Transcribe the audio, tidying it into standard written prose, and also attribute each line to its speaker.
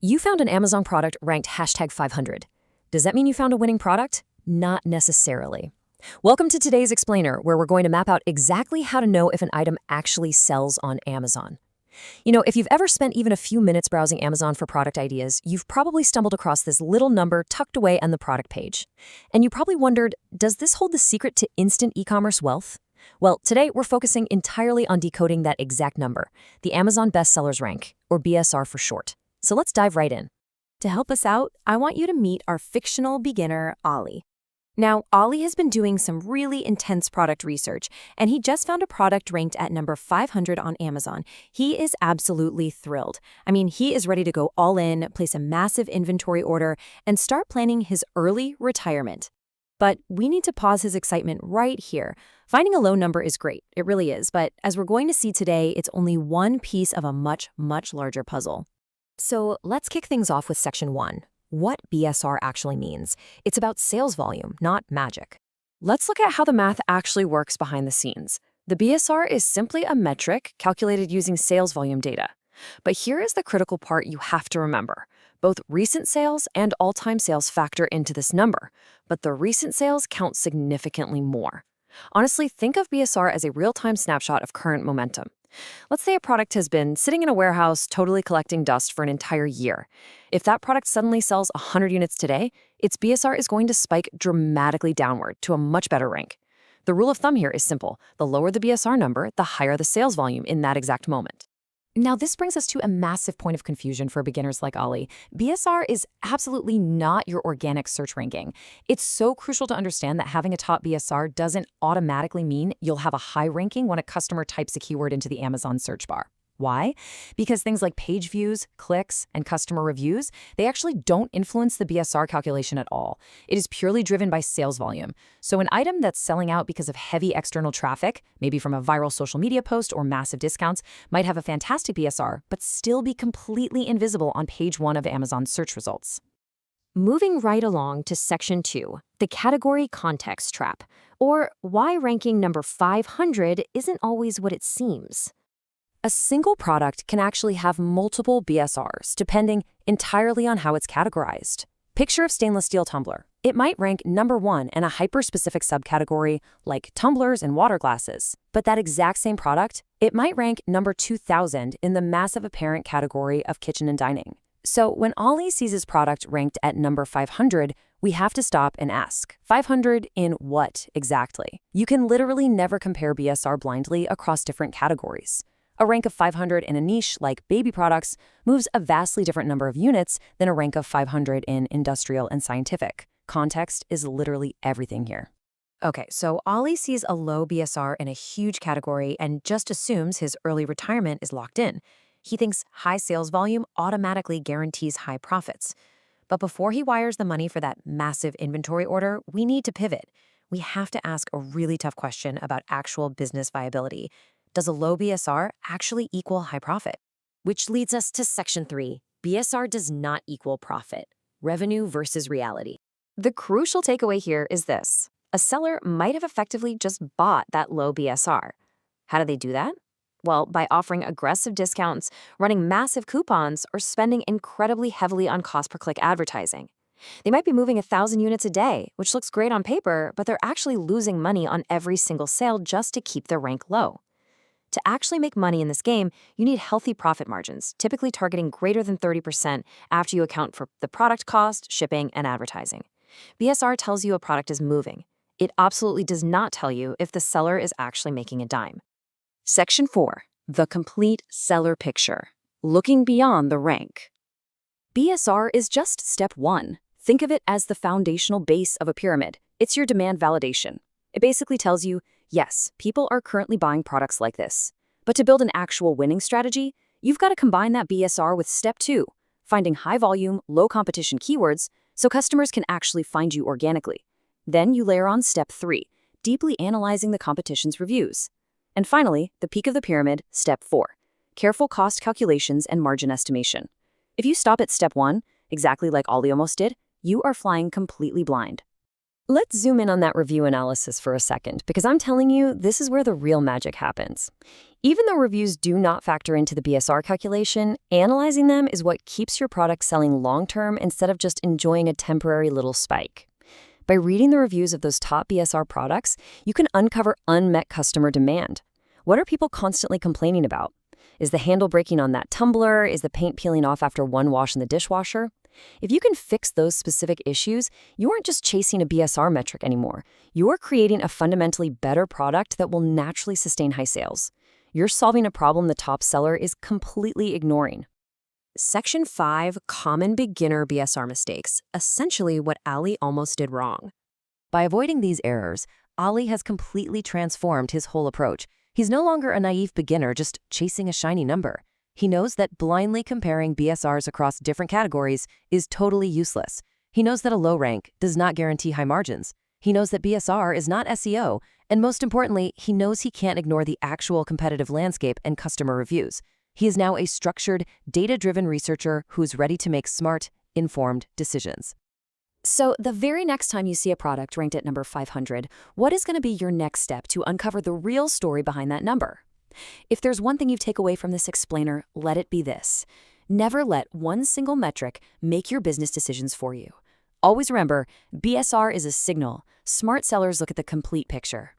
Speaker 1: You found an Amazon product ranked #500. Does that mean you found a winning product? Not necessarily. Welcome to today's explainer, where we're going to map out exactly how to know if an item actually sells on Amazon. If you've ever spent even a few minutes browsing Amazon for product ideas, you've probably stumbled across this little number tucked away on the product page. And you probably wondered, does this hold the secret to instant e-commerce wealth? Well, today we're focusing entirely on decoding that exact number, the Amazon Bestsellers Rank, or BSR for short. So let's dive right in.
Speaker 2: To help us out, I want you to meet our fictional beginner, Ollie. Now, Ollie has been doing some really intense product research, and he just found a product ranked at number 500 on Amazon. He is absolutely thrilled. He is ready to go all in, place a massive inventory order, and start planning his early retirement. But we need to pause his excitement right here. Finding a low number is great, it really is, but as we're going to see today, it's only one piece of a much, much larger puzzle.
Speaker 1: So let's kick things off with Section 1. What BSR actually means. It's about sales volume, not magic. Let's look at how the math actually works behind the scenes. The BSR is simply a metric calculated using sales volume data. But here is the critical part you have to remember. Both recent sales and all-time sales factor into this number, but the recent sales count significantly more. Honestly, think of BSR as a real-time snapshot of current momentum. Let's say a product has been sitting in a warehouse totally collecting dust for an entire year. If that product suddenly sells 100 units today, its BSR is going to spike dramatically downward to a much better rank. The rule of thumb here is simple. The lower the BSR number, the higher the sales volume in that exact moment. Now, this brings us to a massive point of confusion for beginners like Ollie. BSR is absolutely not your organic search ranking. It's so crucial to understand that having a top BSR doesn't automatically mean you'll have a high ranking when a customer types a keyword into the Amazon search bar. Why? Because things like page views, clicks, and customer reviews, they actually don't influence the BSR calculation at all. It is purely driven by sales volume. So an item that's selling out because of heavy external traffic, maybe from a viral social media post or massive discounts, might have a fantastic BSR, but still be completely invisible on page 1 of Amazon's search results. Moving right along to Section 2, the category context trap, or why ranking number 500 isn't always what it seems. A single product can actually have multiple BSRs, depending entirely on how it's categorized. Picture of stainless steel tumbler. It might rank number 1 in a hyper-specific subcategory like tumblers and water glasses. But that exact same product, it might rank number 2,000 in the massive apparent category of kitchen and dining. So when Ollie sees his product ranked at number 500, we have to stop and ask, 500 in what exactly? You can literally never compare BSR blindly across different categories. A rank of 500 in a niche like baby products moves a vastly different number of units than a rank of 500 in industrial and scientific. Context is literally everything here. Okay, so Ollie sees a low BSR in a huge category and just assumes his early retirement is locked in. He thinks high sales volume automatically guarantees high profits. But before he wires the money for that massive inventory order, we need to pivot. We have to ask a really tough question about actual business viability. Does a low BSR actually equal high profit? Which leads us to Section 3. BSR does not equal profit. Revenue versus reality. The crucial takeaway here is this. A seller might have effectively just bought that low BSR. How do they do that? Well, by offering aggressive discounts, running massive coupons, or spending incredibly heavily on cost-per-click advertising. They might be moving 1,000 units a day, which looks great on paper, but they're actually losing money on every single sale just to keep their rank low. To actually make money in this game, you need healthy profit margins, typically targeting greater than 30% after you account for the product cost, shipping, and advertising. BSR tells you a product is moving. It absolutely does not tell you if the seller is actually making a dime. Section 4. The complete seller picture. Looking beyond the rank. BSR is just step 1. Think of it as the foundational base of a pyramid. It's your demand validation. It basically tells you, yes, people are currently buying products like this. But to build an actual winning strategy, you've got to combine that BSR with step 2, finding high-volume, low-competition keywords so customers can actually find you organically. Then you layer on step 3, deeply analyzing the competition's reviews. And finally, the peak of the pyramid, step 4, careful cost calculations and margin estimation. If you stop at step 1, exactly like Ollie almost did, you are flying completely blind. Let's zoom in on that review analysis for a second, because I'm telling you, this is where the real magic happens. Even though reviews do not factor into the BSR calculation, analyzing them is what keeps your product selling long-term instead of just enjoying a temporary little spike. By reading the reviews of those top BSR products, you can uncover unmet customer demand. What are people constantly complaining about? Is the handle breaking on that tumbler? Is the paint peeling off after one wash in the dishwasher? If you can fix those specific issues, you aren't just chasing a BSR metric anymore. You're creating a fundamentally better product that will naturally sustain high sales. You're solving a problem the top seller is completely ignoring.
Speaker 2: Section 5, Common Beginner BSR Mistakes, essentially what Ali almost did wrong. By avoiding these errors, Ali has completely transformed his whole approach. He's no longer a naive beginner just chasing a shiny number. He knows that blindly comparing BSRs across different categories is totally useless. He knows that a low rank does not guarantee high margins. He knows that BSR is not SEO, and most importantly, he knows he can't ignore the actual competitive landscape and customer reviews. He is now a structured, data-driven researcher who's ready to make smart, informed decisions.
Speaker 1: So the very next time you see a product ranked at number 500, what is going to be your next step to uncover the real story behind that number? If there's one thing you take away from this explainer, let it be this. Never let one single metric make your business decisions for you. Always remember, BSR is a signal. Smart sellers look at the complete picture.